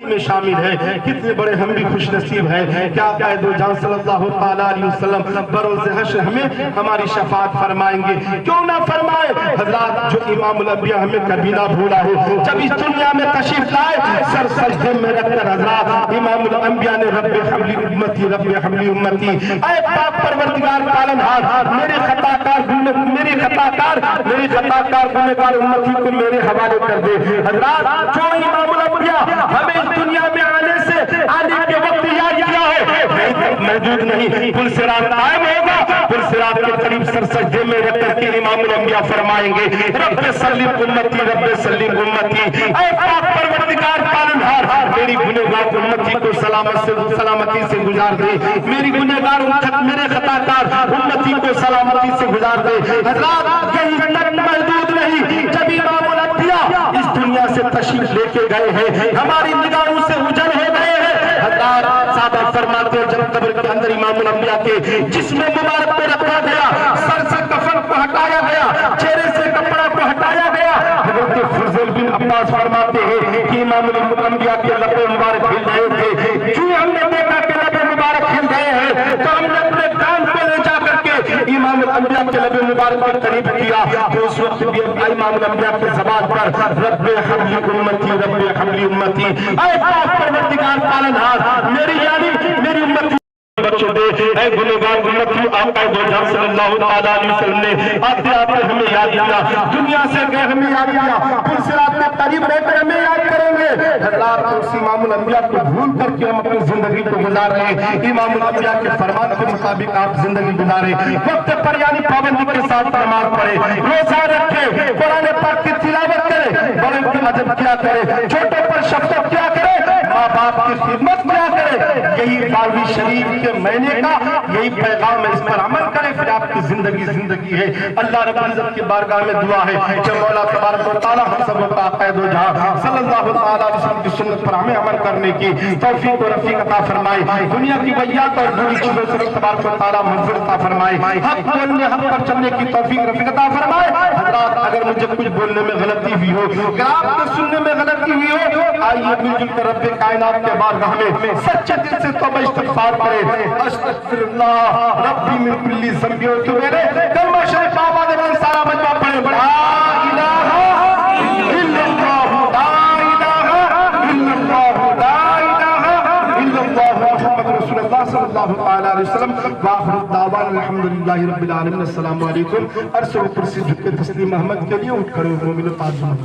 میں شامل ہے. کتنے بڑے ہم بھی خوش نصیب ہیں کہ آقا دو جان صلی اللہ تعالیٰ علیہ وسلم بروز حشر ہمیں ہماری شفاعت فرمائیں گے. کیوں نہ فرمائے حضرات؟ جو امام الانبیاء ہمیں کبھی نہ بھولا ہے. جب اس دنیا میں تشریف لائے سر سجدے میں رکھ کر حضرات امام الانبیاء نے رب حملی امتی رب حملی امتی، اے پاک پروردگار پالنہار میرے خطا کار گنہگار امتی کو میرے حوالے کر دے. حضرات جو امام الانبیاء ہمیں اس دنیا میں آنے کے وقت یاد کیا ہے موجود نہیں. پل صراط قائم ہوگا، پل صراط کے قریب سر سجدے میں رکھ کر کے امام الانبیاء فرمائیں گے رب سلم امتی رب سلم امتی، اے پاک پروردگار پالنہار میری گنہگار امتی کو سلامتی سے گزار دے، میری گنہگار میرے خطا کار امتی کو سلامتی سے گزار دے. حضرات یہی تک محدود نہیں، جب امام الانبیاء اس دنیا سے تشریف لے کے گئے ہیں ہماری نگاہوں سے اجل ہو گئے ہیں. حضرات صحابہ فرماتے ہیں جب قبر کے اندر امام الانبیاء کے جسم مبارک پہ رکھا گیا، سر سے کفن کو ہٹایا گیا، چہرے سے کپڑا کو ہٹایا گیا، حضرت فضل بن عباس فرماتے ہیں کہ امام الانبیاء کے لب مبارک ہل رہے تھے. کیوں ہم نے دیکھا کہ لب مبارک ہل رہے ہیں تو ہم نے اپنے کان پہ لے جا کر کے امام الانبیاء کے لب مبارک کے قریب کیا کہ اس وقت بھی امام الانبیاء کے زبان پر رب حملی امتی رب حملی امتی، اے پاک پروردگار پالنہار میری یعنی میری امتی بچوں دے. اے گنہگار امتی آقا دو جان صلی اللہ تعالیٰ علیہ وسلم نے آتے آتے ہمیں یاد کیا، دنیا سے گئے ہمیں یاد کیا، پھر صراط کے قریب رہ کر ہمیں یاد کریں گے. حضرات اس امام الانبیاء کو بھول کر کے ہم اپنی زندگی کو گزار رہے ہیں. امام الانبیاء کے فرمان کے مطابق آپ زندگی گزارے، وقت پر یعنی پابندی کے ساتھ نماز پڑھے، روزہ رکھے، قرآن پاک کی تلاوت کرے، بڑے کی ادب کیا کرے، چھوٹوں پر شفقت کیا کرے، ماں باپ کی خدمت کیا کرے. یہی باوی شریف کے معنی کا یہی پیغام ہے، اس پر عمل کرے پھر آپ کی زندگی ہے. اللہ رب العزت کی بارگاہ میں دعا ہے کہ مولا تبارک و تعالی ہم سب کو آقا دو جہاں صلی اللہ تعالی علیہ وسلم کی سنت پر ہمیں عمل کرنے کی توفیق و رفیق عطا فرمائے، دنیا کی ویات اور بری چیزوں سے تبارک و تعالی منفرد عطا فرمائے، حق بولنے حق پر چلنے کی توفیق رفیق عطا فرمائے. حضرات اگر مجھے کچھ بولنے میں غلطی ہوئی ہو، اگر آپ کے سننے میں غلطی ہوئی ہو، آئیے مل جل کر رب کائنات کے بارگاہ میں سچے دل سے توبہ استغفار کرے. استغفر اللہ ربی من کل ذنب و توب الیہ. کلمہ شریف آباد میں سارا مجمع پڑھے، لا الہ الا اللہ لا الہ الا اللہ لا الہ الا اللہ محمد رسول اللہ صلی اللہ تعالی علیہ وسلم. وآخر الدعوان الحمدللہ رب العالمین. السلام علیکم. عرش و کرسی جھک کے تسلیم احمد کے لیے اٹھ کھڑے مومن تعظیم.